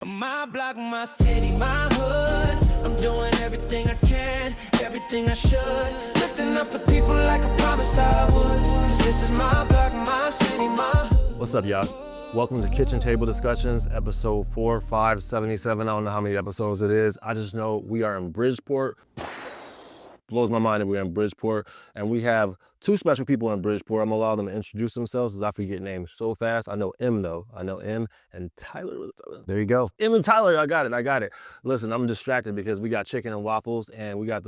My block, my city, my hood. I'm doing everything I can, everything I should. Lifting up the people like I promised I would. Cause this is my block, my city, my hood. What's up, y'all? Welcome to Kitchen Table Discussions, episode 4577. I don't know how many episodes it is. I just know we are in Bridgeport. Blows my mind that we're in Bridgeport. And we have two special people in Bridgeport. I'm gonna allow them to introduce themselves as I forget names so fast. I know M though. I know M and Tyler. There you go. M and Tyler, I got it. Listen, I'm distracted because we got chicken and waffles and we got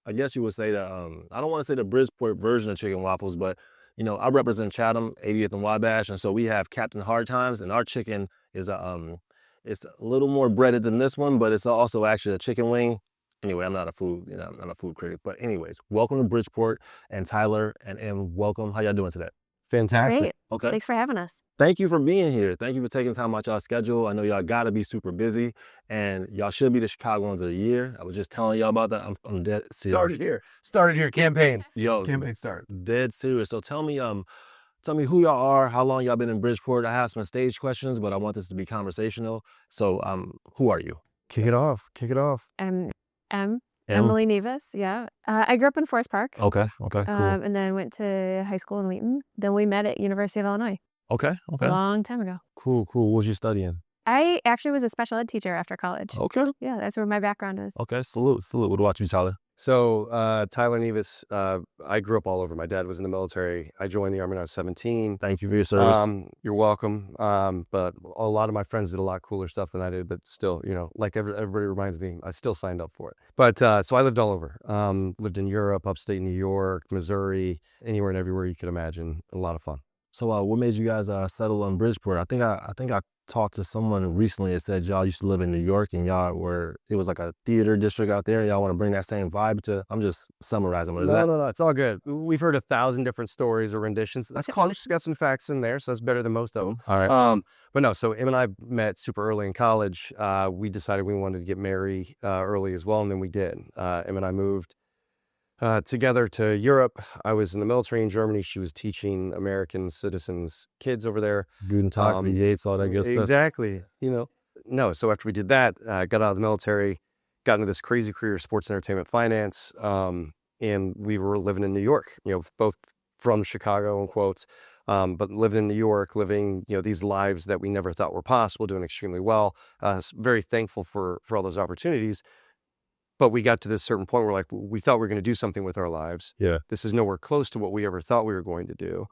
I guess you would say I don't want to say the Bridgeport version of chicken and waffles, but you know, I represent Chatham, 80th and Wabash, and so we have Captain Hard Times, and our chicken is it's a little more breaded than this one, but it's also actually a chicken wing. Anyway, I'm not a food critic, but anyways, welcome to Bridgeport, and Tyler and M, welcome. How y'all doing today? Fantastic. Great. Okay. Thanks for having us. Thank you for being here. Thank you for taking time out y'all's schedule. I know y'all gotta be super busy, and y'all should be the Chicagoans of the year. I was just telling y'all about that. I'm dead serious. Started here. Campaign. Yo, Campaign start. Dead serious. So tell me who y'all are, how long y'all been in Bridgeport. I have some stage questions, but I want this to be conversational. So who are you? Kick it off. Emily Nevius, yeah. I grew up in Forest Park. Okay, cool. And then went to high school in Wheaton. Then we met at University of Illinois Okay. a long time ago. Cool. What was you studying? I actually was a special ed teacher after college. Okay. Yeah, that's where my background is. Okay, salute. What about you, Tyler? So Tyler Nevius, I grew up all over. My dad was in the military. I joined the Army when I was 17. Thank you for your service. You're welcome. But a lot of my friends did a lot cooler stuff than I did, but still, you know, like everybody reminds me, I still signed up for it. But so I lived all over. Lived in Europe, upstate New York, Missouri, anywhere and everywhere you could imagine. A lot of fun. So what made you guys settle in Bridgeport? I think I talked to someone recently that said y'all used to live in New York and it was like a theater district out there and y'all want to bring that same vibe to, I'm just summarizing. No, it's all good. We've heard 1,000 different stories or renditions. That's close. Got some facts in there, so that's better than most of them. All right. But no, so Em and I met super early in college. We decided we wanted to get married early as well, and then we did. Em and I moved together to Europe. I was in the military in Germany. She was teaching American citizens kids over there. Guten Tag, wie geht's, all that good stuff. Exactly. You know, no. So after we did that, got out of the military, got into this crazy career of sports entertainment finance, and we were living in New York. You know, both from Chicago in quotes, but living in New York, living these lives that we never thought were possible, doing extremely well. Very thankful for all those opportunities. But we got to this certain point where we thought we were going to do something with our lives. Yeah. This is nowhere close to what we ever thought we were going to do.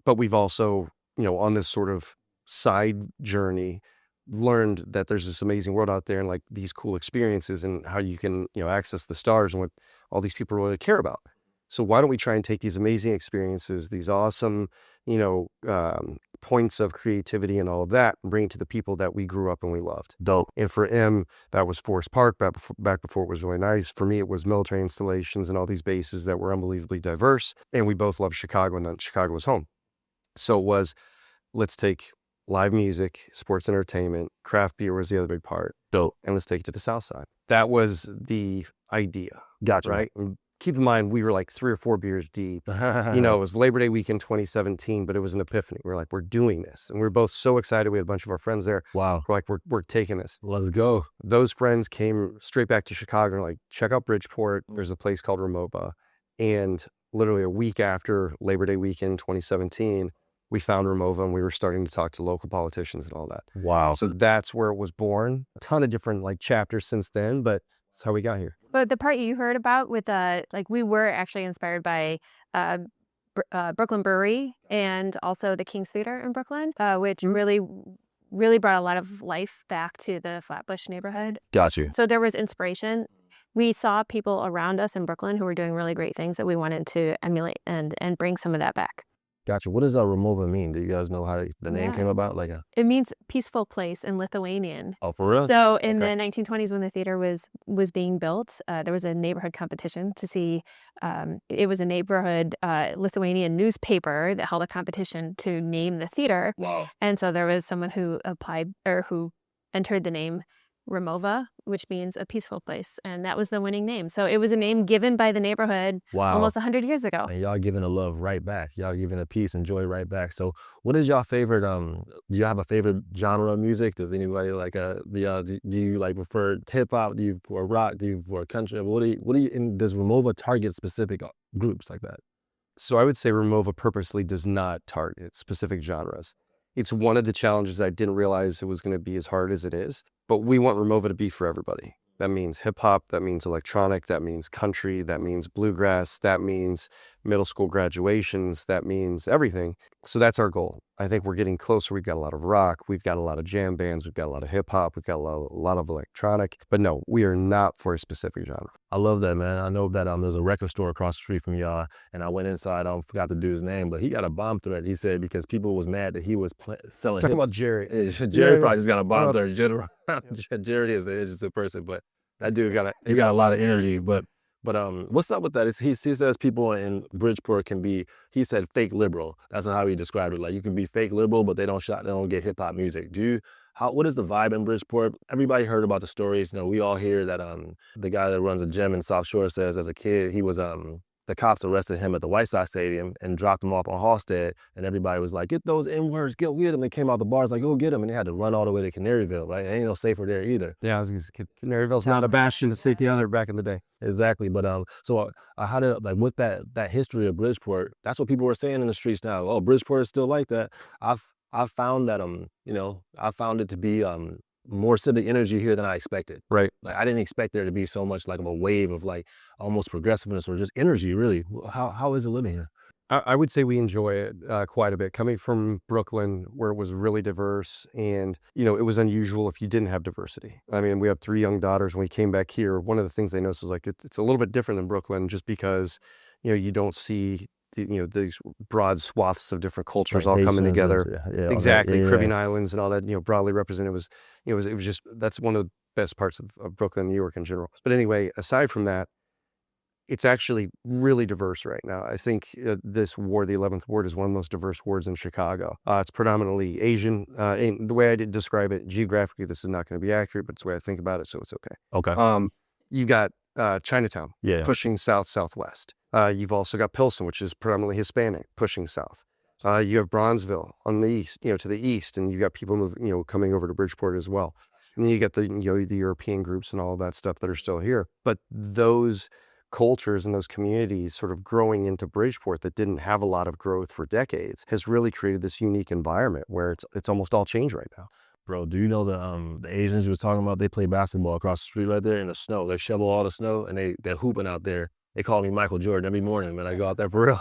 But we've also, on this sort of side journey, learned that there's this amazing world out there and like these cool experiences and how you can, access the stars and what all these people really care about. So why don't we try and take these amazing experiences, these awesome, points of creativity and all of that, and bring it to the people that we grew up and we loved. Dope. And for M, that was Forest Park back before it was really nice. For me, it was military installations and all these bases that were unbelievably diverse. And we both loved Chicago, and then Chicago was home. So it was, let's take live music, sports entertainment, craft beer was the other big part. Dope. And let's take it to the South Side. That was the idea. Gotcha. Right? And keep in mind, we were like 3 or 4 beers deep. It was Labor Day weekend 2017, but it was an epiphany. We were like, we're doing this. And we were both so excited. We had a bunch of our friends there. Wow. We're like, we're taking this. Let's go. Those friends came straight back to Chicago and like, check out Bridgeport. There's a place called Ramova. And literally a week after Labor Day weekend 2017, we found Ramova and we were starting to talk to local politicians and all that. Wow. So that's where it was born. A ton of different chapters since then, but that's how we got here. But the part you heard about with we were actually inspired by Brooklyn Brewery and also the King's Theater in Brooklyn, which really brought a lot of life back to the Flatbush neighborhood. Got you. So there was inspiration. We saw people around us in Brooklyn who were doing really great things that we wanted to emulate and bring some of that back. Gotcha. What does Ramova mean? Do you guys know how the name came about? It means peaceful place in Lithuanian. Oh, for real? So in the 1920s, when the theater was being built, there was a neighborhood competition to see. It was a neighborhood Lithuanian newspaper that held a competition to name the theater. Wow. And so there was someone who applied or who entered the name Ramova, which means a peaceful place. And that was the winning name. So it was a name given by the neighborhood almost 100 years ago. And y'all giving the love right back. Y'all giving the peace and joy right back. So what is y'all favorite, do you have a favorite genre of music? Does anybody like, do you like prefer hip hop? Do you for rock? Do you for country? Does Ramova target specific groups like that? So I would say Ramova purposely does not target specific genres. It's one of the challenges I didn't realize it was going to be as hard as it is. But we want Ramova to be for everybody. That means hip hop, that means electronic, that means country, that means bluegrass, that means middle school graduations, that means everything. So that's our goal. I think we're getting closer. We've got a lot of rock, we've got a lot of jam bands, we've got a lot of hip hop, we've got a lot of electronic. But no, we are not for a specific genre. I love that, man. I know that there's a record store across the street from y'all, and I went inside. I forgot the dude's name, but he got a bomb threat. He said because people was mad that he was selling. Talking about Jerry. Jerry probably just got a bomb threat. Jerry is an interesting person, but that dude got a lot of energy. But what's up with that? He says people in Bridgeport can be, he said, fake liberal. That's how he described it. Like you can be fake liberal, but they don't get hip hop music. What is the vibe in Bridgeport? Everybody heard about the stories. You know, we all hear that the guy that runs a gym in South Shore says as a kid he was the cops arrested him at the White Sox Stadium and dropped him off on Halstead, and everybody was like, get those N-words, go get them. They came out the bars like, go get them, and they had to run all the way to Canaryville, right? It ain't no safer there either. Yeah, I was gonna say, Canaryville's not a bastion to safety other back in the day. Exactly, but so how to like with that history of Bridgeport, that's what people were saying in the streets now. Oh, Bridgeport is still like that. I've found that I found it to be more civic energy here than I expected. Right. Like I didn't expect there to be so much like of a wave of like almost progressiveness or just energy, really. How is it living here? I would say we enjoy it quite a bit. Coming from Brooklyn, where it was really diverse, and it was unusual if you didn't have diversity. I mean, we have 3 young daughters. When we came back here, one of the things they noticed was like it's a little bit different than Brooklyn, just because you don't see these broad swaths of different cultures all coming together. Yeah, exactly. Caribbean islands and all that, broadly represented it was just, that's one of the best parts of Brooklyn, New York in general. But anyway, aside from that, it's actually really diverse right now. I think this ward, the 11th ward, is one of the most diverse wards in Chicago. It's predominantly Asian. And the way I did describe it geographically, this is not going to be accurate, but it's the way I think about it, so it's okay. Okay. You've got Chinatown pushing southwest. You've also got Pilsen, which is predominantly Hispanic, pushing south. You have Bronzeville on the east, to the east, and you got people coming over to Bridgeport as well. And then you get the European groups and all of that stuff that are still here. But those cultures and those communities sort of growing into Bridgeport that didn't have a lot of growth for decades has really created this unique environment where it's almost all changed right now. Bro, do you know the Asians you was talking about? They play basketball across the street right there in the snow. They shovel all the snow and they're hooping out there. They call me Michael Jordan every morning when I go out there for real.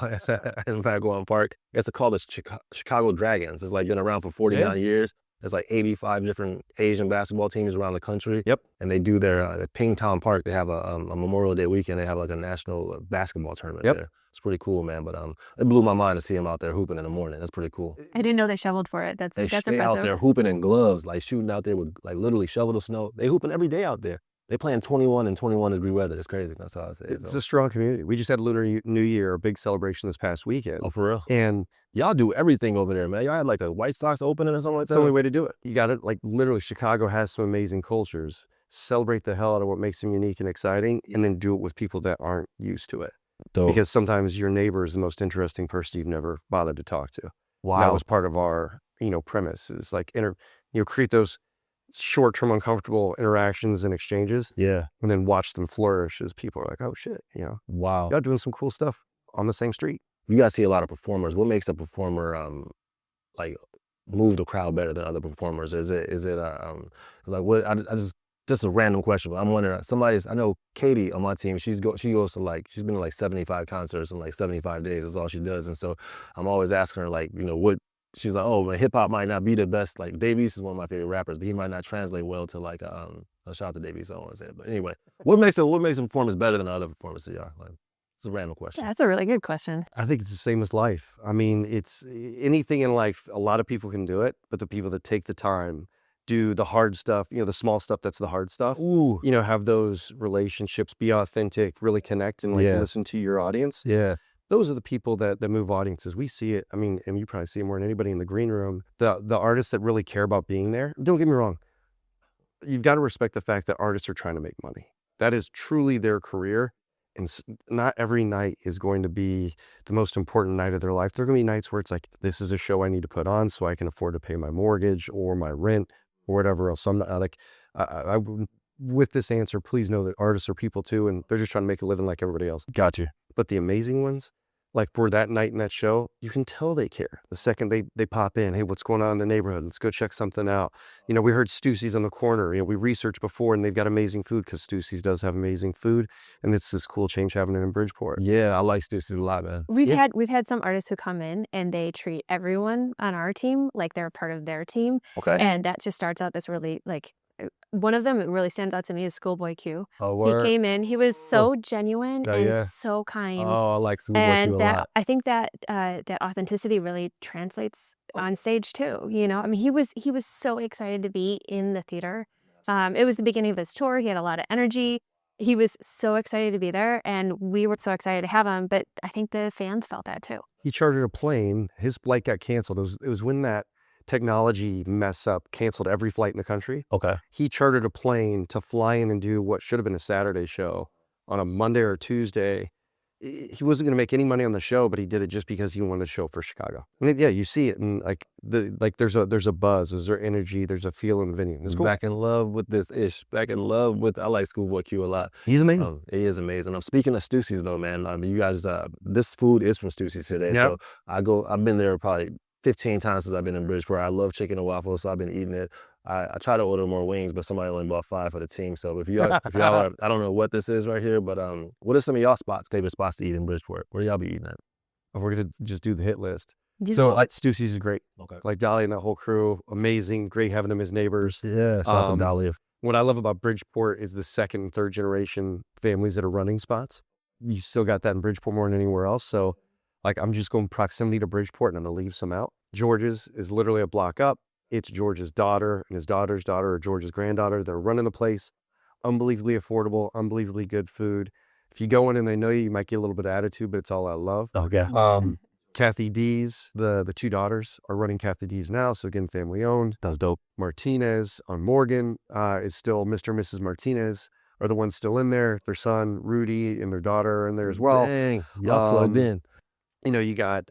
In fact, go on park. It's called the Chicago Dragons. It's like been around for 49 years. There's like 85 different Asian basketball teams around the country. Yep. And they do their at Pingtown Park. They have a Memorial Day weekend. They have like a national basketball tournament there. It's pretty cool, man. But it blew my mind to see them out there hooping in the morning. That's pretty cool. I didn't know they shoveled for it. That's impressive. Out there hooping in gloves, like shooting out there with like literally shovel the snow. They hooping every day out there. They play in 21 and 21 degree weather. It's crazy. That's how I say it. It's a strong community. We just had Lunar New Year, a big celebration this past weekend. Oh, for real? And y'all do everything over there, man. Y'all had like a White Sox opening or something like that? It's the only way to do it. You got it. Like literally, Chicago has some amazing cultures. Celebrate the hell out of what makes them unique and exciting, and then do it with people that aren't used to it. Dope. Because sometimes your neighbor is the most interesting person you've never bothered to talk to. Wow. That was part of our, premise is like, create those short-term uncomfortable interactions and exchanges. Yeah. And then watch them flourish as people are like, oh shit, wow. Y'all doing some cool stuff on the same street. You guys see a lot of performers. What makes a performer like move the crowd better than other performers? Is it like what just a random question, but I'm wondering, I know Katie on my team, she goes to she's been to like 75 concerts in like 75 days. That's all she does. And so I'm always asking her like, what, she's like, oh, hip hop might not be the best. Like Dave East is one of my favorite rappers, but he might not translate well to like, a shout out to Dave East, I don't want to say it. But anyway, what makes a performance better than other performers to y'all? Like, it's a random question. Yeah, that's a really good question. I think it's the same as life. I mean, it's anything in life, a lot of people can do it, but the people that take the time, do the hard stuff, the small stuff that's the hard stuff. Ooh. Have those relationships, be authentic, really connect and listen to your audience. Yeah. Those are the people that move audiences. We see it. I mean, and you probably see it more than anybody in the green room. The artists that really care about being there. Don't get me wrong. you've got to respect the fact that artists are trying to make money. That is truly their career. And not every night is going to be the most important night of their life. There are going to be nights where it's like, this is a show I need to put on so I can afford to pay my mortgage or my rent or whatever else. So I'm not like, with this answer, please know that artists are people too, and they're just trying to make a living like everybody else. Got you. But the amazing ones, like for that night in that show, you can tell they care. The second they pop in, hey, what's going on in the neighborhood? Let's go check something out. You know, we heard Stussy's on the corner. You know, we researched before, and they've got amazing food because Stussy's does have amazing food, and it's this cool change happening in Bridgeport. Yeah, I like Stussy's a lot, man. We've had some artists who come in and they treat everyone on our team like they're a part of their team, Okay. and that just starts out this really like. One of them that really stands out to me is Schoolboy Q. Oh, He word. came in, he was so genuine Yeah, and yeah. so kind. Oh, I like Schoolboy Q And a that lot. I think that that authenticity really translates on stage too. You know, I mean, he was so excited to be in the theater. It was the beginning of his tour. He had a lot of energy. He was so excited to be there, and we were so excited to have him. But I think the fans felt that too. He chartered a plane. His flight got canceled. It was when that technology mess up canceled every flight in the country. Okay. He chartered a plane to fly in and do what should have been a Saturday show on a Monday or Tuesday. He wasn't going to make any money on the show, but he did it just because he wanted to show for Chicago. And yeah, you see it, and like there's a buzz, there's energy, there's a feel in the venue. It's cool. Back in love with this ish. Back in love with. I like Schoolboy Q a lot. He's amazing. He is amazing. I'm speaking of Stussy's though, man. I mean, you guys, this food is from Stussy's today. Yep. So I've been there probably 15 times since I've been in Bridgeport. I love chicken and waffles, so I've been eating it. I try to order more wings, but somebody only bought 5 for the team. So if y'all are, I don't know what this is right here, but what are some of y'all favorite spots to eat in Bridgeport? Where y'all be eating at? We're going to just do the hit list. So like Stussy's is great. Okay. Like Dolly and that whole crew, amazing, great having them as neighbors. Yeah, shout out to Dolly. What I love about Bridgeport is the second and third generation families that are running spots. You still got that in Bridgeport more than anywhere else. So like I'm just going proximity to Bridgeport and I'm going to leave some out. George's is literally a block up. It's George's daughter and his daughter's daughter or George's granddaughter. They're running the place. Unbelievably affordable, unbelievably good food. If you go in and they know you, you might get a little bit of attitude, but it's all out of love. Okay. Kathy D's, the two daughters are running Kathy D's now. So again, family owned. That's dope. Martinez on Morgan is still Mr. and Mrs. Martinez are the ones still in there. Their son, Rudy, and their daughter are in there as well. Dang, y'all plugged in. You know, you got,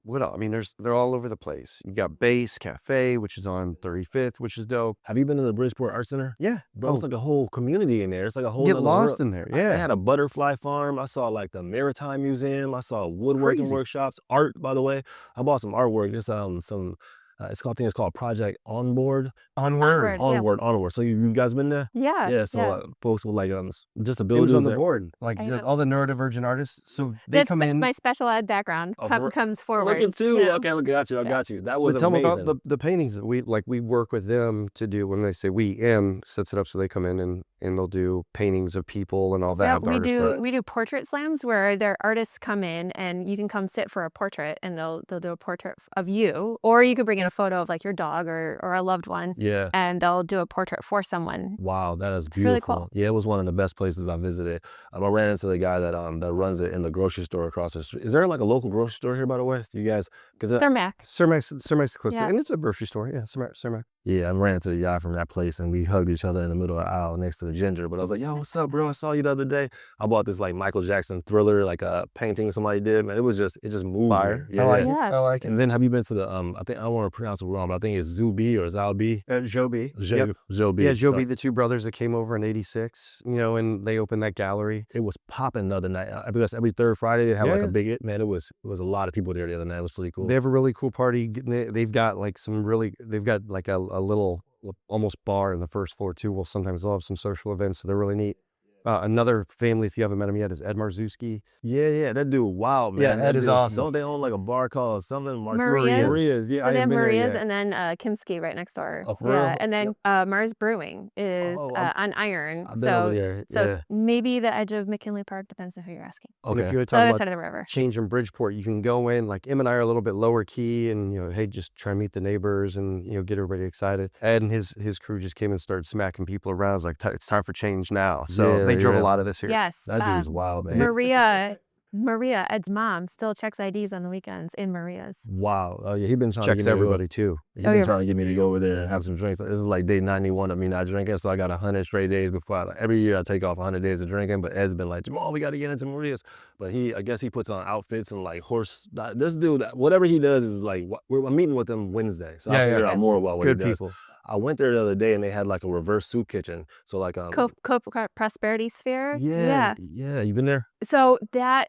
what else? I mean, they're all over the place. You got Base Cafe, which is on 35th, which is dope. Have you been to the Bridgeport Art Center? Yeah. Bro, it's like a whole community in there. It's like a whole Get nother lost world. in there. They Yeah. had a butterfly farm. I saw like the Maritime Museum. I saw woodworking Crazy. workshops, art, by the way. I bought some artwork. There's I think it's called Project Onward. Onward. Yeah. Onward. So you guys been there? Yeah. Yeah. So folks with like disabilities. It was on the there. board. Like I know. all the neurodivergent artists. So they That's come in. my special ed background comes forward. Look at you. know? Okay, look, got you. I got you. That was But tell them amazing. about the paintings that we work with them to do. When they say we, sets it up so they come in and they'll do paintings of people and all that. Yeah, have the artist we do portrait slams where their artists come in and you can come sit for a portrait and they'll do a portrait of you, or you could bring in a photo of like your dog or a loved one, Yeah. and they'll do a portrait for someone. Wow, that is It's really beautiful. cool. Yeah, it was one of the best places I visited. I ran into the guy that runs it in the grocery store across the street. Is there like a local grocery store here, by the way? You guys, because They're Mac. Cermax Eclipse. Yeah. And it's a grocery store. Yeah, Cermac. yeah, I ran into the guy from that place and we hugged each other in the middle of the aisle next to the ginger. But I was like, yo, what's up, bro? I saw you the other day. I bought this like Michael Jackson Thriller, like a painting somebody did. Man, it just moved Fire. me. I like Yeah. it. I like it. And then have you been to the I think I don't want to pronounce it wrong, but I think it's Zubi or Zalbi. Joby. Joby. Yeah, So Joby, the two brothers that came over in '86, and they opened that gallery. it was popping the other night. Because every third Friday they have like Yeah. a big man. It was a lot of people there the other night. It was pretty cool. They have a really cool party. They've got like they've got like a little almost bar in the first floor too. Well, sometimes they'll have some social events, so they're really neat. Another family, if you haven't met him yet, is Ed Marzewski. Yeah, that dude, wow, man. Yeah, That Ed is dude, awesome. Don't they own like a bar called something? Maria's. Yeah, So I they have ain't been there Maria's yet. and then Kimski right next door. Oh, for yeah, real? and then Mars Brewing is Oh, on Iron. I've been over there. So Yeah. maybe the edge of McKinley Park, depends on who you're asking. And if Okay. you were The other talking side about of the river. change in Bridgeport, you can go in, like Em and I are a little bit lower key and, hey, just try and meet the neighbors and, get everybody excited. Ed and his crew just came and started smacking people around. It's like, it's time for change now. So Yeah, they drove yeah. a lot of this here. Yes. That dude's wild, man. Maria, Ed's mom, still checks IDs on the weekends in Maria's. Wow. Oh yeah, he been trying to Checks get me to go. everybody too. He Oh, been yeah. trying to get me to go over there and have some drinks. This is like day 91 of me not drinking, so I got 100 straight days before. Every year I take off 100 days of drinking, but Ed's been like, Jahmal, we got to get into Maria's. But I guess he puts on outfits and like horse. This dude, whatever he does is like, I'm meeting with him Wednesday, so I figure out more about what Good he does. people. I went there the other day and they had like a reverse soup kitchen. So like Prosperity Sphere. yeah. You been there? So that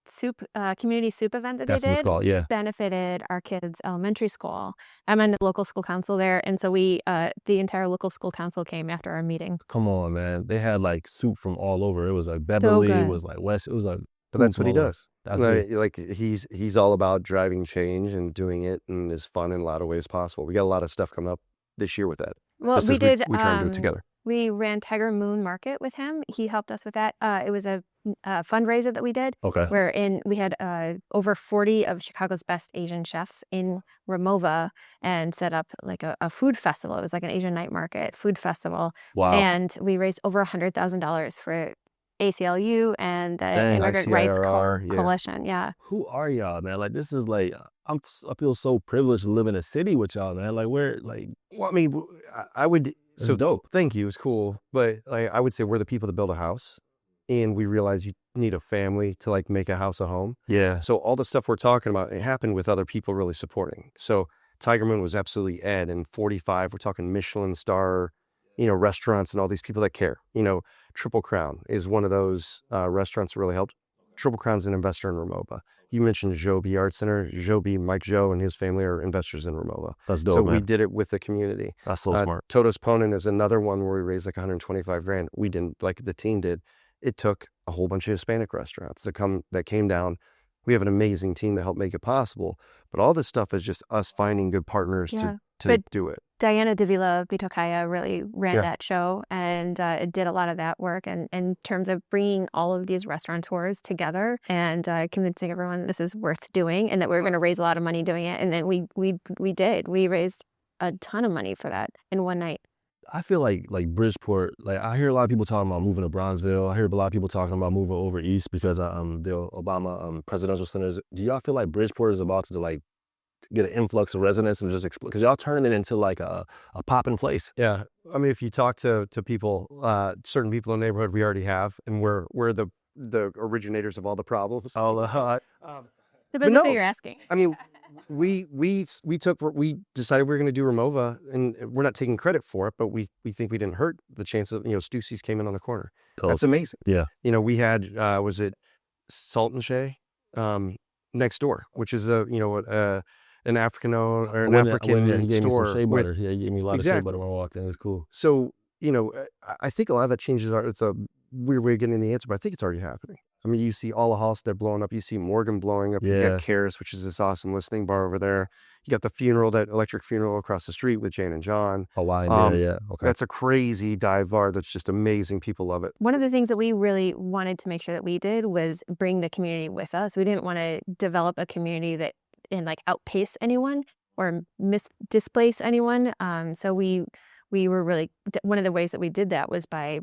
soup community soup event that That's they what it's did called. Yeah. benefited our kids' elementary school. I'm in the local school council there, and so we the entire local school council came after our meeting. Come on, man. They had like soup from all over. It was like Beverly. It good. was like West. It was like. But that's what he food does. That's good. Like he's all about driving change and doing it and is fun in a lot of ways possible. We got a lot of stuff coming up this year with that. Well, Just we as did. we try and do it together. We ran Tiger Moon Market with him. He helped us with that. It was a fundraiser that we did. Okay. Wherein we had over 40 of Chicago's best Asian chefs in Ramova and set up like a food festival. It was like an Asian night market food festival. Wow. And we raised over $100,000 for ACLU and the Dang, Immigrant Rights ICIRR, yeah. Coalition. Yeah. Who are y'all, man? Like this is like I feel so privileged to live in a city with y'all, man. Like we're like Well, I mean, I would. it's dope. Thank you. It's cool, but like I would say we're the people that build a house, and we realize you need a family to like make a house a home. Yeah. So all the stuff we're talking about, it happened with other people really supporting. So Tiger Moon was absolutely Ed and 45. We're talking Michelin star, restaurants and all these people that care. Triple Crown is one of those restaurants that really helped. Triple Crown's an investor in Ramova. You mentioned Joby Art Center. Mike Joe and his family are investors in Ramova. That's dope, So man. we did it with the community. That's so smart. Toto's Ponin is another one where we raised like 125 grand. We didn't, like the team did. It took a whole bunch of Hispanic restaurants that came down. We have an amazing team that helped make it possible. But all this stuff is just us finding good partners to But do it. Diana Davila Bitokaya really ran that show and it did a lot of that work. And in terms of bringing all of these restaurateurs together and convincing everyone this is worth doing and that we were going to raise a lot of money doing it. And then we did. We raised a ton of money for that in one night. I feel like Bridgeport, like I hear a lot of people talking about moving to Bronzeville. I hear a lot of people talking about moving over east because the Obama presidential centers. Do y'all feel like Bridgeport is about to like get an influx of residents and just explode? Because y'all turning it into like a popping place. Yeah. I mean, if you talk to people, certain people in the neighborhood we already have, and we're the originators of all the problems. Depends on who you're asking. I mean, we decided we were going to do Ramova, and we're not taking credit for it, but we think we didn't hurt the chance of, Stussy's came in on the corner. Oh, That's amazing. yeah. We had, was it Salt and Shea next door, which is an African or an African he gave me store. some shea butter. Yeah, he gave me a lot of shea Exactly. butter when I walked in. It was cool. So, I think a lot of that changes it's a weird way of getting the answer, but I think it's already happening. I mean, you see Alla Halstead blowing up. You see Morgan blowing up. You Yeah. got Karis, which is this awesome listening bar over there. You got the funeral, that electric funeral across the street with Jane and John. Hawaiian there, yeah. Okay. That's a crazy dive bar that's just amazing. People love it. One of the things that we really wanted to make sure that we did was bring the community with us. We didn't want to develop a community that and like outpace anyone or displace anyone. So we were really, one of the ways that we did that was by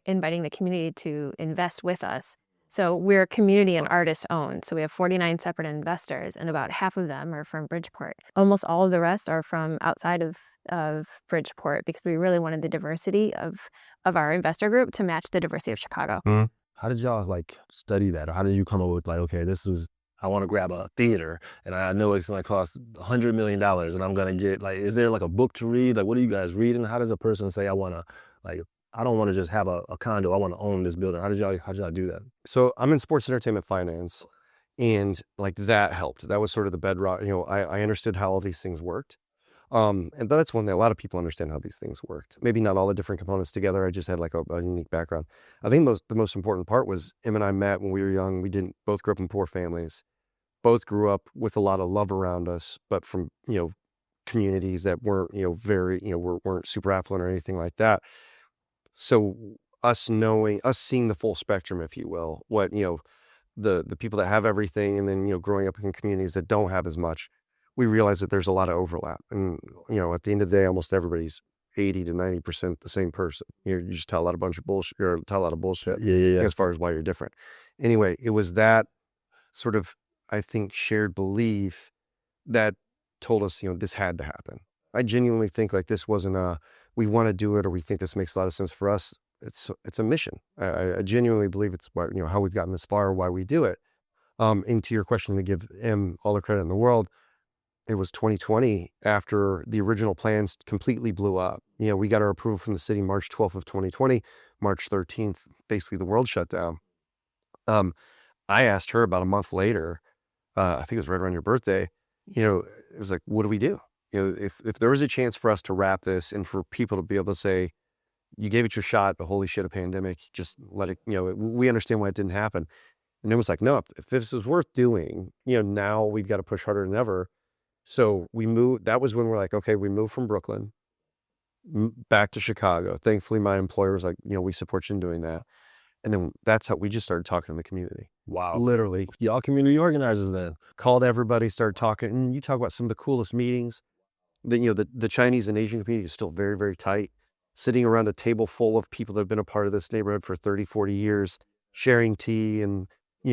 inviting the community to invest with us. So we're community and artist owned. So we have 49 separate investors and about half of them are from Bridgeport. Almost all of the rest are from outside of Bridgeport because we really wanted the diversity of our investor group to match the diversity of Chicago. Mm-hmm. How did y'all like study that? Or how did you come up with like, okay, I want to grab a theater and I know it's going to cost $100 million and I'm going to get like, is there like a book to read? Like, what are you guys reading? How does a person say, I don't want to just have a condo. I want to own this building. How did y'all do that? So I'm in sports entertainment finance, and like that helped. That was sort of the bedrock. I understood how all these things worked. And that's one thing. A lot of people understand how these things worked. Maybe not all the different components together. I just had like a unique background. I think the most important part was Em and I met when we were young. We didn't both grew up in poor families. Both grew up with a lot of love around us, but from, communities that weren't, very, weren't super affluent or anything like that. So us seeing the full spectrum, if you will, what, the people that have everything and then, growing up in communities that don't have as much, we realize that there's a lot of overlap. And, at the end of the day, almost everybody's 80 to 90% the same person. You just tell a bunch of bullshit, or tell a lot of bullshit Yeah. as far as why you're different. Anyway, it was that sort of, I think, shared belief that told us, this had to happen. I genuinely think like this wasn't we want to do it, or we think this makes a lot of sense for us. It's a mission. I genuinely believe it's why, how we've gotten this far, why we do it. And to your question, to give him all the credit in the world, it was 2020 after the original plans completely blew up. We got our approval from the city March 12th of 2020, March 13th, basically the world shut down. I asked her about a month later, I think it was right around your birthday, it was like, what do we do? If there was a chance for us to wrap this and for people to be able to say, you gave it your shot, but holy shit, a pandemic, just let it, we understand why it didn't happen. And it was like, no, if this is worth doing, now we've got to push harder than ever. So we moved, that was when we're like, okay, we moved from Brooklyn back to Chicago. Thankfully, my employer was like, we support you in doing that. And then that's how we just started talking to the community. Wow. Literally. Y'all community organizers then. Called everybody, started talking. And you talk about some of the coolest meetings. The Chinese and Asian community is still very, very tight. Sitting around a table full of people that have been a part of this neighborhood for 30, 40 years, sharing tea and,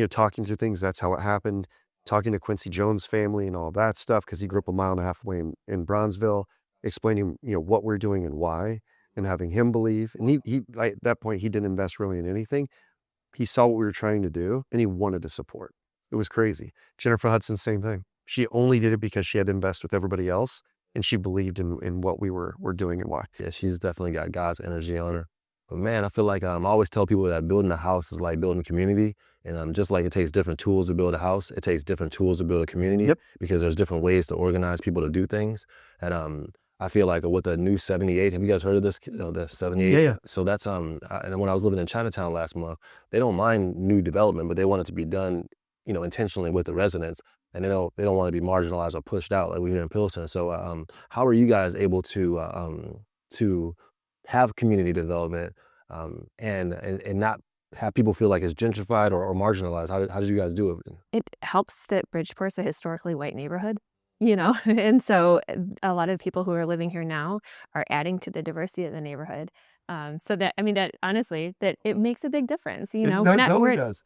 talking through things. That's how it happened. Talking to Quincy Jones' family and all that stuff, because he grew up a mile and a half away in Bronzeville, explaining, what we're doing and why, and having him believe. And he at that point, he didn't invest really in anything. He saw what we were trying to do and he wanted to support. It was crazy. Jennifer Hudson, same thing. She only did it because she had to invest with everybody else, and she believed in what we were doing and why. Yeah, she's definitely got God's energy on her. But man, I feel like I always tell people that building a house is like building a community. And just like it takes different tools to build a house, it takes different tools to build a community. Yep. Because there's different ways to organize people to do things. And I feel like with the new 78, have you guys heard of this? The 78? Yeah. So that's, and when I was living in Chinatown last month, they don't mind new development, but they want it to be done, intentionally with the residents. And they don't want to be marginalized or pushed out like we hear in Pilsen. So how are you guys able to have community development and not have people feel like it's gentrified or marginalized? How did you guys do it? It helps that Bridgeport's a historically white neighborhood, and so a lot of people who are living here now are adding to the diversity of the neighborhood. So that, that honestly, that it makes a big difference. It totally does.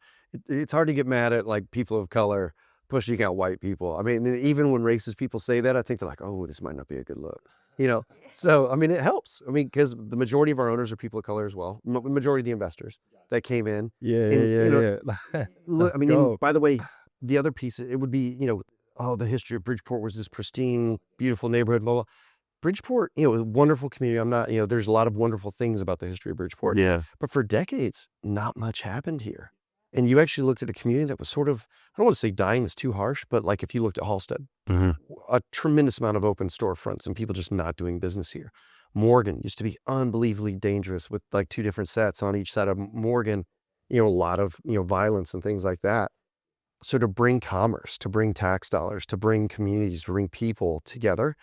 It's hard to get mad at like people of color pushing out white people. Even when racist people say that, I think they're like, oh, this might not be a good look. So, it helps. Because the majority of our owners are people of color as well. The majority of the investors that came in. Yeah. By the way, the other piece, it would be, the history of Bridgeport was this pristine, beautiful neighborhood, blah, blah. Bridgeport, a wonderful community. I'm not, there's a lot of wonderful things about the history of Bridgeport. Yeah. But for decades, not much happened here. And you actually looked at a community that was sort of, I don't want to say dying is too harsh, but like if you looked at Halstead, a tremendous amount of open storefronts and people just not doing business here. Morgan used to be unbelievably dangerous with like two different sets on each side of Morgan, a lot of, violence and things like that. So to bring commerce, to bring tax dollars, to bring communities, to bring people together,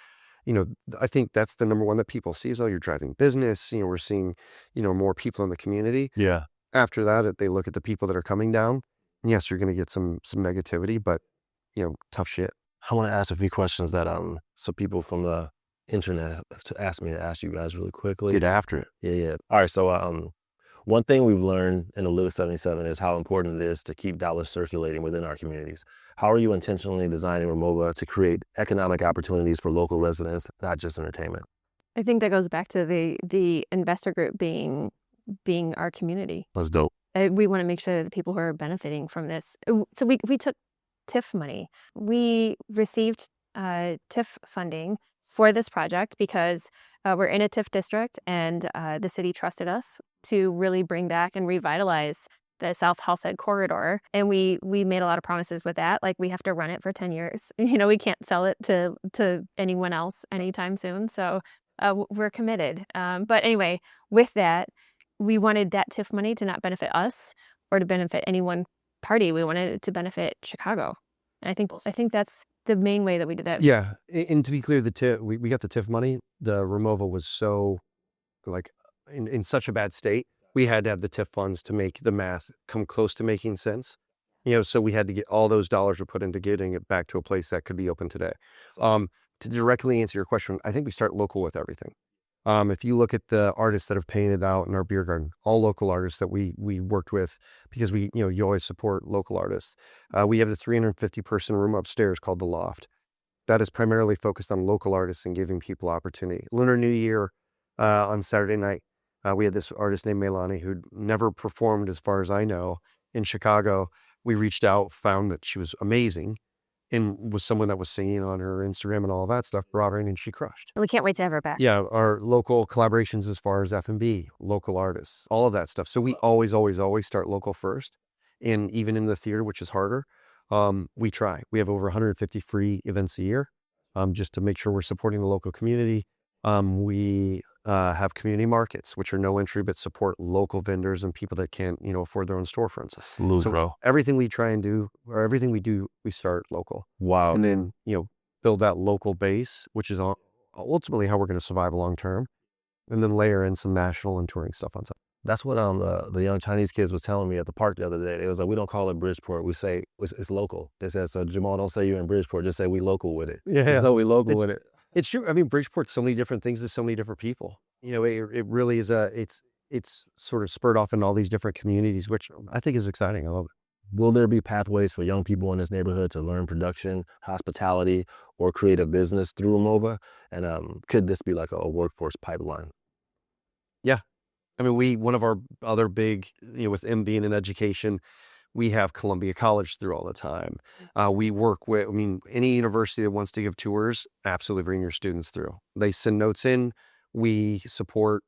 I think that's the number one that people see is, oh, you're driving business, we're seeing, more people in the community. Yeah. After that, they look at the people that are coming down. Yes, you're going to get some negativity, but tough shit. I want to ask a few questions that some people from the internet have asked me to ask you guys really quickly. Get after it. Yeah. All right. So one thing we've learned in the Live 77 is how important it is to keep dollars circulating within our communities. How are you intentionally designing Ramova to create economic opportunities for local residents, not just entertainment? I think that goes back to the investor group being our community. That's dope. We want to make sure that the people who are benefiting from this. So we took TIF money. We received TIF funding for this project because we're in a TIF district, and the city trusted us to really bring back and revitalize the South Halstead corridor. And we made a lot of promises with that. Like, we have to run it for 10 years. We can't sell it to anyone else anytime soon. So we're committed. But anyway, with that, we wanted that TIF money to not benefit us or to benefit any one party. We wanted it to benefit Chicago. And I think that's the main way that we did that. Yeah. And to be clear, the TIF, we got the TIF money. The Ramova was so in such a bad state. We had to have the TIF funds to make the math come close to making sense. So we had to get all those dollars were put into getting it back to a place that could be open today. To directly answer your question, I think we start local with everything. If you look at the artists that have painted out in our beer garden, all local artists that we worked with, because you always support local artists. We have the 350 person room upstairs called the Loft. That is primarily focused on local artists and giving people opportunity. Lunar New Year on Saturday night, we had this artist named Melanie who'd never performed, as far as I know, in Chicago. We reached out, found that she was amazing, and was someone that was singing on her Instagram and all that stuff, brought her in and she crushed. We can't wait to have her back. Yeah, our local collaborations as far as F&B, local artists, all of that stuff. So we always start local first. And even in the theater, which is harder, we try. We have over 150 free events a year, just to make sure we're supporting the local community. We have community markets, which are no entry, but support local vendors and people that can't, afford their own storefronts. Salute, bro. Everything we try and do, or everything we do, we start local. Wow. And then, build that local base, which is ultimately how we're going to survive long term. And then layer in some national and touring stuff on top. That's what the young Chinese kids was telling me at the park the other day. It was like, we don't call it Bridgeport. We say it's local. They said, so Jahmal, don't say you're in Bridgeport. Just say we local with it. Yeah. So we local with it. It's true. I mean, Bridgeport's so many different things to so many different people. It really is it's sort of spurred off in all these different communities, which I think is exciting. I love it. Will there be pathways for young people in this neighborhood to learn production, hospitality, or create a business through Ramova? And could this be like a workforce pipeline? Yeah. I mean, one of our other big, with M being in education, we have Columbia College through all the time. We work with, any university that wants to give tours, absolutely bring your students through. They send notes in. We support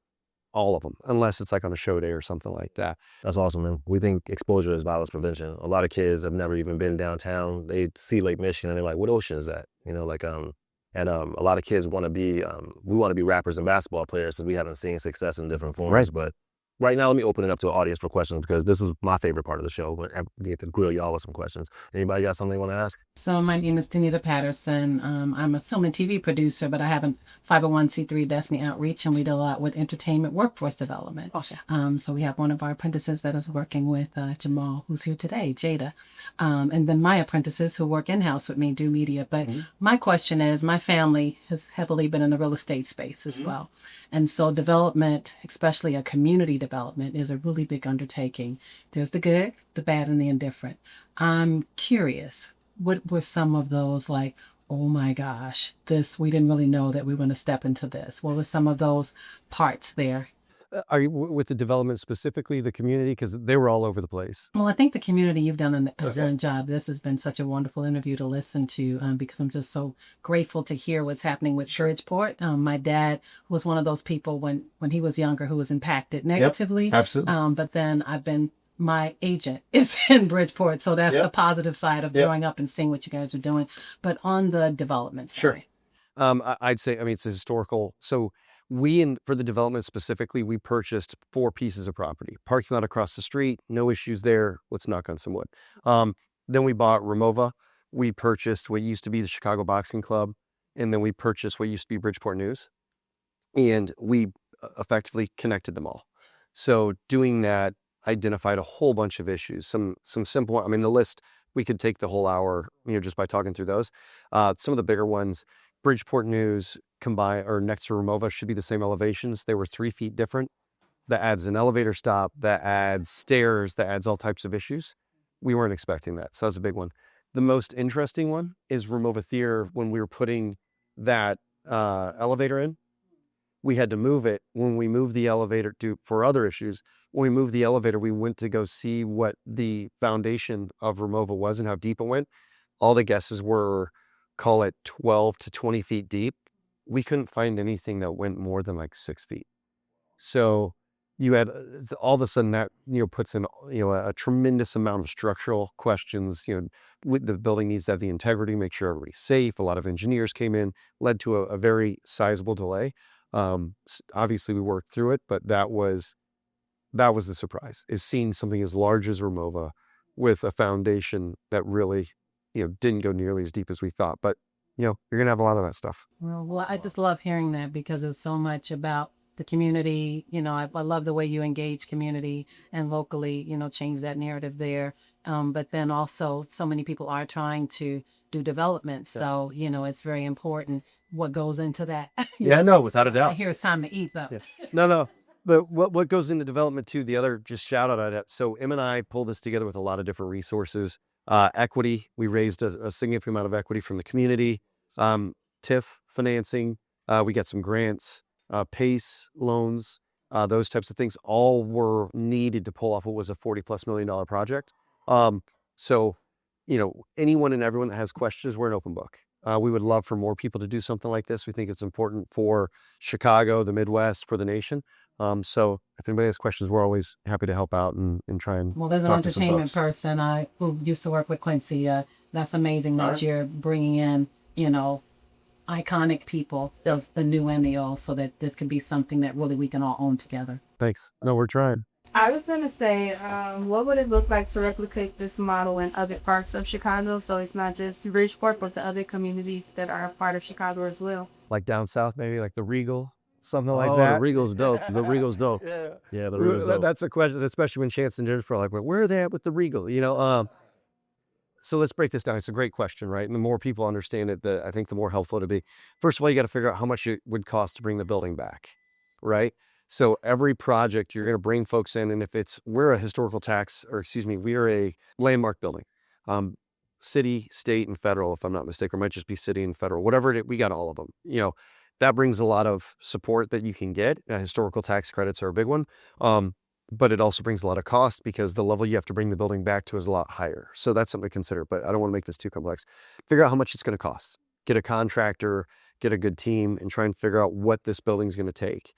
all of them, unless it's like on a show day or something like that. That's awesome, man. We think exposure is violence prevention. A lot of kids have never even been downtown. They see Lake Michigan and they're like, what ocean is that? And a lot of kids want to be, we want to be rappers and basketball players since we haven't seen success in different forms. Right. But right now, let me open it up to the audience for questions, because this is my favorite part of the show, but I get to grill y'all with some questions. Anybody got something they want to ask? So my name is Denita Patterson. I'm a film and TV producer, but I have a 501c3 Destiny Outreach, and we do a lot with entertainment workforce development. Awesome. So we have one of our apprentices that is working with Jahmal, who's here today, Jada. And then my apprentices who work in-house with me do media. But my question is, my family has heavily been in the real estate space as well. And so development, especially a community development, is a really big undertaking. There's the good, the bad, and the indifferent. I'm curious, what were some of those, like, oh my gosh, we didn't really know that we were going to step into this? What were some of those parts there? Are you with the development specifically, the community? Because they were all over the place. Well, I think the community, you've done an excellent job. This has been such a wonderful interview to listen to, because I'm just so grateful to hear what's happening with Bridgeport. My dad was one of those people when he was younger who was impacted negatively. Absolutely. But then my agent is in Bridgeport, so that's the positive side of growing up and seeing what you guys are doing. But on the development side. Sure. I'd say, it's a historical. So for the development specifically, we purchased 4 pieces of property. Parking lot across the street, no issues there. Let's knock on some wood. Then we bought Ramova. We purchased what used to be the Chicago Boxing Club. And then we purchased what used to be Bridgeport News. And we effectively connected them all. So doing that identified a whole bunch of issues. Some simple, the list, we could take the whole hour, just by talking through those. Some of the bigger ones, Bridgeport News combined or next to Ramova should be the same elevations. They were 3 feet different. That adds an elevator stop, that adds stairs, that adds all types of issues. We weren't expecting that. So that was a big one. The most interesting one is Ramova Theatre. When we were putting that elevator in, we had to move it. When we moved the elevator for other issues, when we moved the elevator, we went to go see what the foundation of Ramova was and how deep it went. All the guesses were, call it 12 to 20 feet deep. We couldn't find anything that went more than like 6 feet. So you had all of a sudden that, puts in, a tremendous amount of structural questions. The building needs to have the integrity, make sure everybody's safe. A lot of engineers came in, led to a very sizable delay. Obviously we worked through it, but that was the surprise, is seeing something as large as Ramova with a foundation that really, didn't go nearly as deep as we thought. But, you're going to have a lot of that stuff. Well, I just love hearing that, because it's so much about the community. I love the way you engage community and locally, change that narrative there. But then also so many people are trying to do development. So, it's very important what goes into that. Yeah, no, without a I doubt. hear it's time to eat though. Yeah. No. But what goes into development too, the other just shout out at it. So Em and I pulled this together with a lot of different resources. Equity, we raised a significant amount of equity from the community. TIF financing, we got some grants, PACE loans, those types of things all were needed to pull off what was a $40+ million project. So, anyone and everyone that has questions, we're an open book. We would love for more people to do something like this. We think it's important for Chicago, the Midwest, for the nation. So if anybody has questions, we're always happy to help out and try and Well, there's an talk to some entertainment folks. person who used to work with Quincy. That's amazing that you're bringing in, iconic people, the new and the old, so that this can be something that really we can all own together. Thanks. No, we're trying. I was going to say, what would it look like to replicate this model in other parts of Chicago? So it's not just Bridgeport, but the other communities that are a part of Chicago as well. Like down south, maybe like the Regal, something like Oh, that. the Regal's dope. The Regal's dope. Yeah, the Regal's dope. That's a question, especially when Chance and Jennifer are like, well, where are they at with the Regal? So let's break this down. It's a great question, right? And the more people understand it, I think the more helpful it'll be. First of all, you got to figure out how much it would cost to bring the building back, right? So every project you're going to bring folks in, and if we're a historical tax, we are a landmark building, city, state, and federal, if I'm not mistaken, or it might just be city and federal, whatever we got all of them. That brings a lot of support that you can get. Historical tax credits are a big one. But it also brings a lot of cost because the level you have to bring the building back to is a lot higher. So that's something to consider, but I don't want to make this too complex. Figure out how much it's going to cost. Get a contractor, get a good team, and try and figure out what this building's going to take.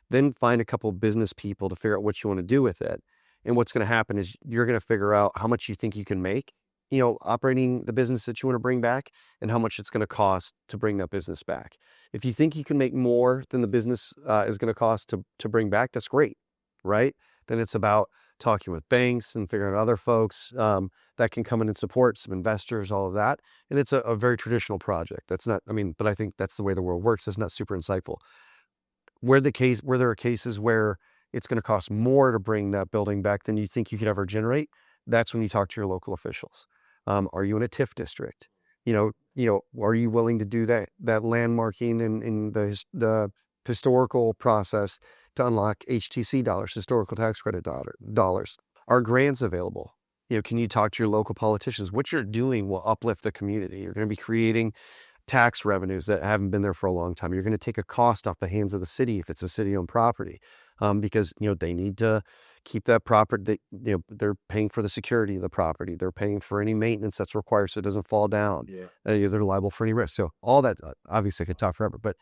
Then find a couple of business people to figure out what you want to do with it. And what's going to happen is you're going to figure out how much you think you can make, operating the business that you want to bring back, and how much it's going to cost to bring that business back. If you think you can make more than the business is going to cost to bring back, that's great, right? Then it's about talking with banks and figuring out other folks that can come in and support, some investors, all of that. And it's a very traditional project. But I think that's the way the world works. It's not super insightful. Where there are cases where it's going to cost more to bring that building back than you think you could ever generate, that's when you talk to your local officials. Are you in a TIF district? Are you willing to do that landmarking and the historical process to unlock HTC dollars, historical tax credit dollars? Are grants available? Can you talk to your local politicians? What you're doing will uplift the community. You're going to be creating tax revenues that haven't been there for a long time. You're going to take a cost off the hands of the city if it's a city-owned property, because they need to keep that property. They're paying for the security of the property. They're paying for any maintenance that's required so it doesn't fall down. Yeah. They're liable for any risk. So all that, obviously, I could talk forever, but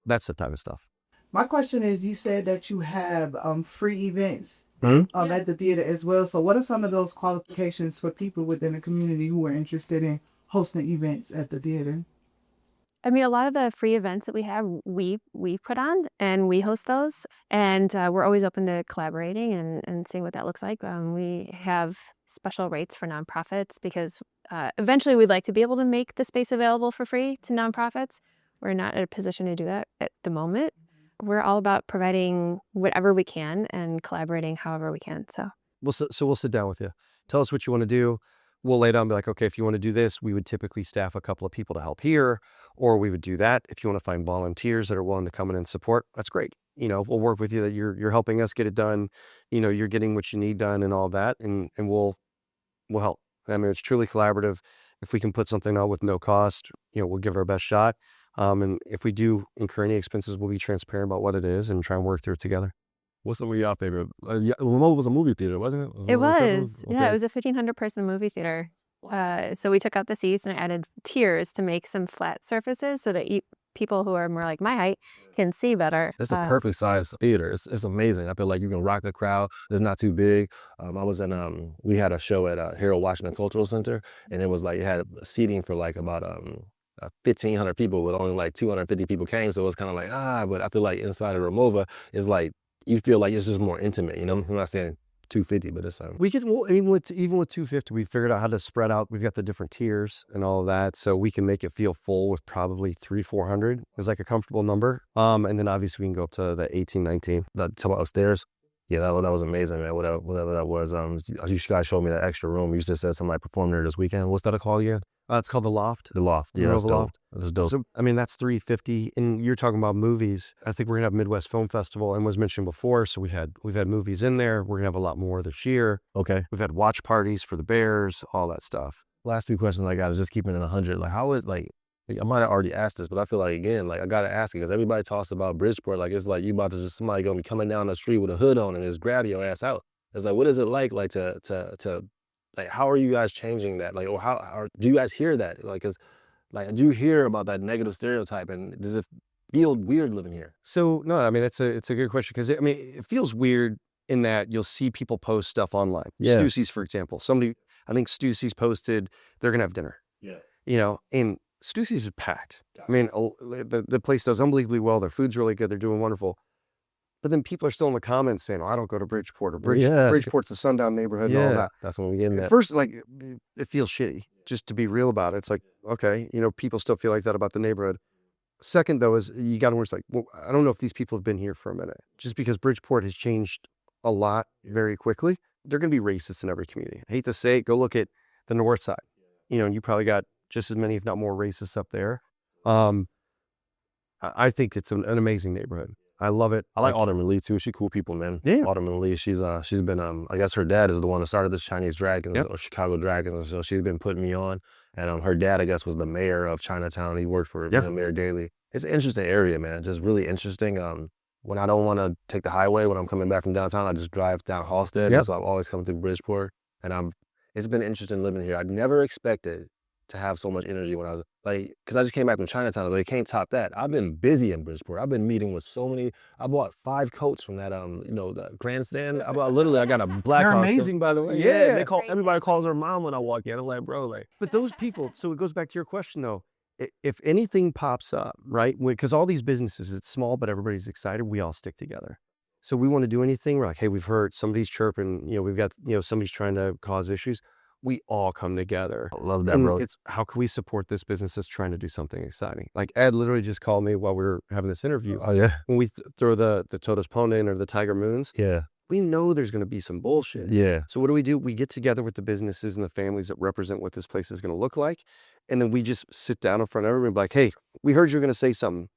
that's the type of stuff. My question is, you said that you have free events at the theater as well. So what are some of those qualifications for people within the community who are interested in hosting events at the theater? A lot of the free events that we have, we put on and we host those. And we're always open to collaborating and seeing what that looks like. We have special rates for nonprofits because eventually we'd like to be able to make the space available for free to nonprofits. We're not in a position to do that at the moment. We're all about providing whatever we can and collaborating however we can. So we'll sit down with you. Tell us what you want to do. We'll lay down and be like, okay, if you want to do this, we would typically staff a couple of people to help here, or we would do that. If you want to find volunteers that are willing to come in and support, that's great. We'll work with you that you're helping us get it done. You're getting what you need done and all that, and we'll help. It's truly collaborative. If we can put something out with no cost, we'll give it our best shot. And if we do incur any expenses, we'll be transparent about what it is and try and work through it together. What's some of y'all favorite? Ramova was a movie theater, wasn't it? it was. Okay. Yeah, it was a 1,500 person movie theater. So we took out the seats and added tiers to make some flat surfaces so that people who are more like my height can see better. It's a perfect size theater. It's amazing. I feel like you can rock the crowd. It's not too big. We had a show at Harold Washington Cultural Center, and it was like it had seating for like about 1,500 people, with only like 250 people came. So it was kind of like but I feel like inside of Ramova is like you feel like it's just more intimate. I'm not saying 250, but it's we could. Even with 250, we figured out how to spread out. We've got the different tiers and all of that, so we can make it feel full with probably 300-400 is like a comfortable number. And then obviously we can go up to the 18-19. Talk about upstairs. Yeah, that was amazing, man. Whatever that was. You guys showed me that extra room. You just said somebody performed there this weekend. What's that called again? It's called The Loft. The Loft. Yeah, that's Ramova dope. Loft. That's dope. So, I mean, that's $350. And you're talking about movies. I think we're gonna have Midwest Film Festival, and was mentioned before. So we've had movies in there. We're gonna have a lot more this year. Okay. We've had watch parties for the Bears, all that stuff. Last few questions I got is just keeping it 100. Like, how is, like, I might have already asked this, but I feel like, again, like, I got to ask it because everybody talks about Bridgeport. Like, it's like you about to just, somebody going to be coming down the street with a hood on and just grab your ass out. It's like, what is it like to like, how are you guys changing that? Like, or do you guys hear that? Like, cause, like, do you hear about that negative stereotype, and does it feel weird living here? So, no, I mean, it's a good question because, I mean, it feels weird in that you'll see people post stuff online. Yeah. Stussy's, for example. I think Stussy's posted they're going to have dinner. Yeah. You know, and Stussy's is packed. I mean, the place does unbelievably well. Their food's really good. They're doing wonderful. But then people are still in the comments saying, "Oh, I don't go to Bridgeport," or Bridgeport's a sundown neighborhood and all that. That's when we get in At that. first, like, it feels shitty, just to be real about it. It's like, okay, you know, people still feel like that about the neighborhood. Second, though, is you got to where it's like, well, I don't know if these people have been here for a minute. Just because Bridgeport has changed a lot very quickly, they're going to be racist in every community. I hate to say it, go look at the north side. You know, and you probably got just as many, if not more, racists up there. I think it's an amazing neighborhood. I love it. I like Alderman Lee too. She cool people, man. Yeah. Alderman Lee, she's been I guess her dad is the one that started this Chinese Dragons or Chicago Dragons, and so she's been putting me on. And her dad, I guess, was the mayor of Chinatown. He worked for Mayor Daley. It's an interesting area, man. Just really interesting. When I don't want to take the highway when I'm coming back from downtown, I just drive down Halstead. Yep. So I've always come through Bridgeport, and it's been interesting living here. I never expected to have so much energy when I was like, because I just came back from Chinatown. I was like, can't top that. I've been busy in Bridgeport. I've been meeting with so many. I bought 5 coats from that, the grandstand. I got a black. They're house. amazing, by the way. Yeah, everybody calls her mom when I walk in. I'm like, bro, like. But those people, so it goes back to your question though. If anything pops up, right? Because all these businesses, it's small, but everybody's excited. We all stick together. So we want to do anything. We're like, hey, we've heard somebody's chirping. You know, we've got, somebody's trying to cause issues. We all come together. I love that, and bro. It's how can we support this business that's trying to do something exciting? Like Ed literally just called me while we were having this interview. Oh yeah. When we throw the Todos Ponen or the Tiger Moons, Yeah. we know there's going to be some bullshit. Yeah. So what do? We get together with the businesses and the families that represent what this place is going to look like. And then we just sit down in front of everybody and be like, hey, we heard you're going to say something.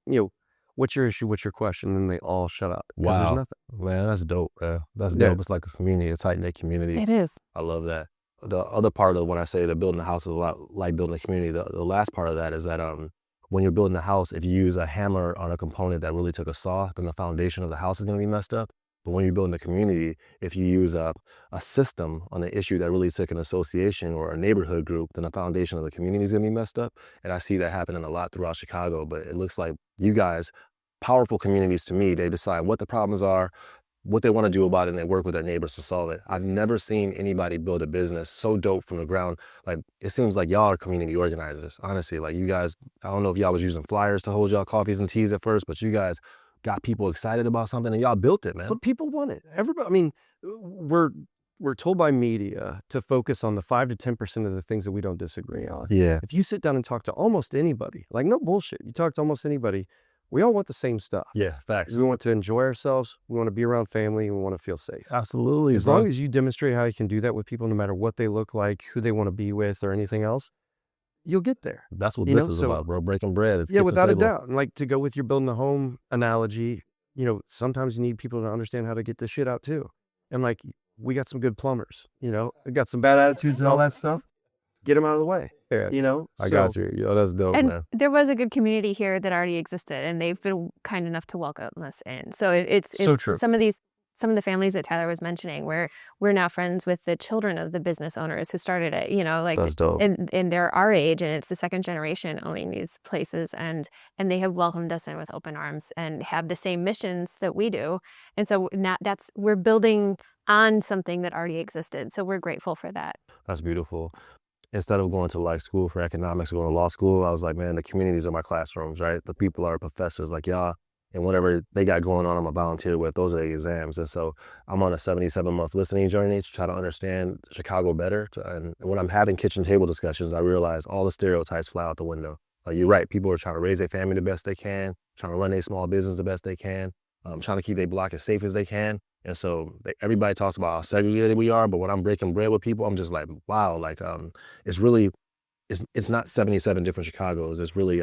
What's your issue? What's your question? And they all shut up. Wow. There's nothing. Man, that's dope, man. That's Yeah. dope. It's like a community, a tight-knit community. It is. I love that. The other part of when I say that building a house is a lot like building a community, the last part of that is that when you're building a house, if you use a hammer on a component that really took a saw, then the foundation of the house is going to be messed up. But when you're building a community, if you use a system on an issue that really took an association or a neighborhood group, then the foundation of the community is going to be messed up. And I see that happening a lot throughout Chicago. But it looks like you guys, powerful communities to me, they decide what the problems are, what they want to do about it, and they work with their neighbors to solve it. I've never seen anybody build a business so dope from the ground. Like, it seems like y'all are community organizers, honestly. Like, you guys, I don't know if y'all was using flyers to hold y'all coffees and teas at first, but you guys got people excited about something and y'all built it, man. But people want it. Everybody, I mean, we're told by media to focus on the 5 to 10% of the things that we don't disagree on. Yeah. If you sit down and talk to almost anybody, like no bullshit, you talk to almost anybody, we all want the same stuff. Yeah, facts. We want to enjoy ourselves. We want to be around family. We want to feel safe. Absolutely. As long as you demonstrate how you can do that with people, no matter what they look like, who they want to be with, or anything else, you'll get there. That's what this is about, bro. Breaking bread. It's yeah, kitchen without table. a doubt. And like to go with your building a home analogy, sometimes you need people to understand how to get this shit out too. And like, we got some good plumbers, we got some bad attitudes and all that stuff. Get them out of the way. Yeah. I So- got you. Yo, that's dope, And man. there was a good community here that already existed, and they've been kind enough to welcome us in. So it's So true. some of the families that Tyler was mentioning, where we're now friends with the children of the business owners who started it. That's dope. and they're our age, and it's the second generation owning these places, and they have welcomed us in with open arms and have the same missions that we do. And so now we're building on something that already existed. So we're grateful for that. That's beautiful. Instead of going to like school for economics, going to law school, I was like, man, the communities are my classrooms, right? The people are professors like y'all, and whatever they got going on, I'm a volunteer with. Those are the exams. And so I'm on a 77-month listening journey to try to understand Chicago better. And when I'm having kitchen table discussions, I realize all the stereotypes fly out the window. Like, you're right. People are trying to raise their family the best they can, trying to run their small business the best they can, trying to keep their block as safe as they can. And so everybody talks about how segregated we are, but when I'm breaking bread with people, I'm just like, wow, like, it's really it's not 77 different Chicagos. It's really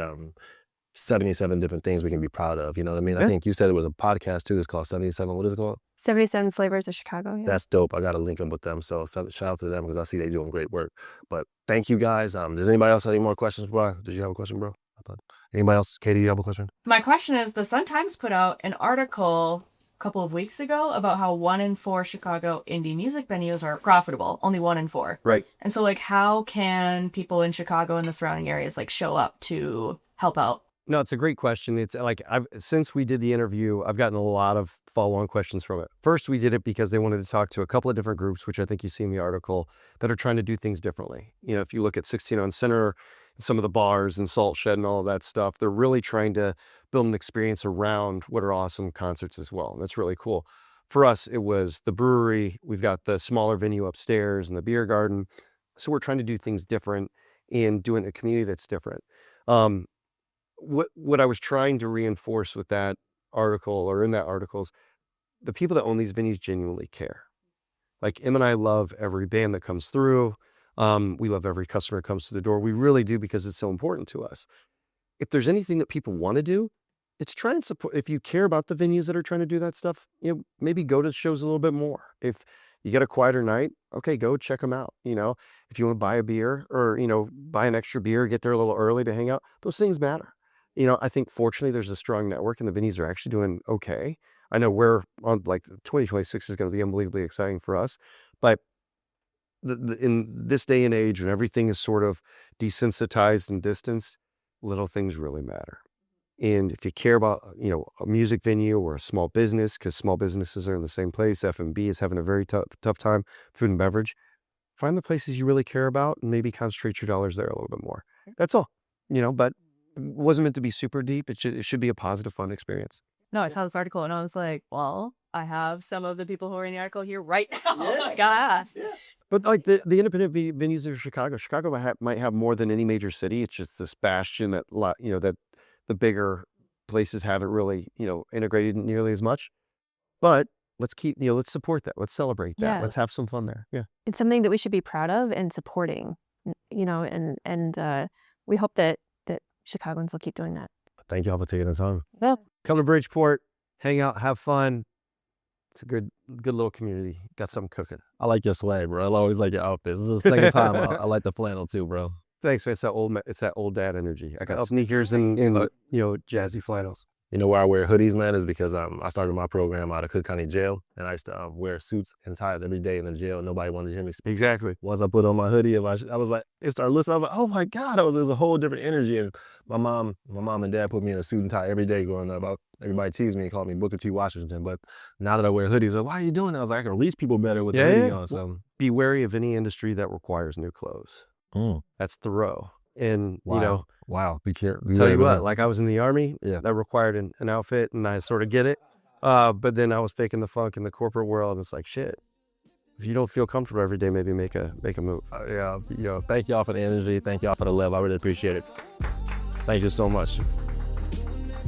77 different things we can be proud of. You know what I mean? I think you said it was a podcast too. It's called 77. What is it called? 77 Flavors of Chicago. Yeah. That's dope. I got to link up with them. So shout out to them because I see they doing great work. But thank you guys. Does anybody else have any more questions, bro? Did you have a question, bro? Anybody else? Katie, you have a question? My question is, the Sun-Times put out an article a couple of weeks ago about how 1 in 4 Chicago indie music venues are profitable. Only 1 in 4. Right. And so, like, how can people in Chicago and the surrounding areas, like, show up to help out? No, it's a great question. It's like, since we did the interview, I've gotten a lot of follow-on questions from it. First, we did it because they wanted to talk to a couple of different groups, which I think you see in the article, that are trying to do things differently. You know, if you look at 16 on Center, some of the bars and Salt Shed and all of that stuff, they're really trying to build an experience around what are awesome concerts as well. And that's really cool. For us, it was the brewery. We've got the smaller venue upstairs and the beer garden. So we're trying to do things different and doing a community that's different. What I was trying to reinforce with that article, or in that article, is the people that own these venues genuinely care. Like, Em and I love every band that comes through. We love every customer that comes to the door. We really do, because it's so important to us. If there's anything that people want to do, it's try and support. If you care about the venues that are trying to do that stuff, you know, maybe go to shows a little bit more. If you get a quieter night, okay, go check them out. You know, if you want to buy a beer, or, you know, buy an extra beer, get there a little early to hang out, those things matter. You know, I think fortunately there's a strong network and the venues are actually doing okay. I know we're on, like, 2026 is going to be unbelievably exciting for us, but in this day and age when everything is sort of desensitized and distanced, little things really matter. And if you care about, you know, a music venue or a small business, because small businesses are in the same place, F&B is having a very tough time, food and beverage, find the places you really care about and maybe concentrate your dollars there a little bit more. That's all, you know, but it wasn't meant to be super deep. It should be a positive, fun experience. No, I saw this article and I was like, well, I have some of the people who are in the article here right now. I gotta ask. Yeah. But like the independent venues of Chicago might have more than any major city. It's just this bastion that, you know, that the bigger places haven't really, you know, integrated nearly as much. But let's support that. Let's celebrate that. Yeah. Let's have some fun there. Yeah. It's something that we should be proud of and supporting, you know, and we hope that Chicagoans will keep doing that. Thank y'all for taking the time. Yeah. Come to Bridgeport, hang out, have fun. It's a good little community. Got something cooking. I like your swag, bro. I always like your outfits. This is the second time I like the flannel too, bro. Thanks, man. It's that old dad energy. I got sneakers and you know, jazzy flannels. You know where I wear hoodies, man, is because I started my program out of Cook County Jail, and I used to wear suits and ties every day in the jail. Nobody wanted to hear me speak. Exactly. Once I put on my hoodie, and I was like, it started listening. I was like, oh my God, it was a whole different energy. And my mom and dad put me in a suit and tie every day growing up. Everybody teased me and called me Booker T. Washington. But now that I wear hoodies, like, why are you doing that? I was like, I can reach people better with the hoodie on. So be wary of any industry that requires new clothes. That's the row. And wow. You know, wow, be careful. Tell you what, like I was in the Army, yeah, that required an outfit, and I sort of get it. But then I was faking the funk in the corporate world, and it's like, shit. If you don't feel comfortable every day, maybe make a move. Yeah, you know, thank y'all for the energy. Thank y'all for the love. I really appreciate it. Thank you so much.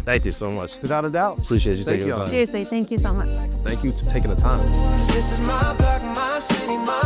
Thank you so much. Without a doubt. Appreciate you taking the time. Seriously, thank you so much. Thank you for taking the time. This is my block, my city, my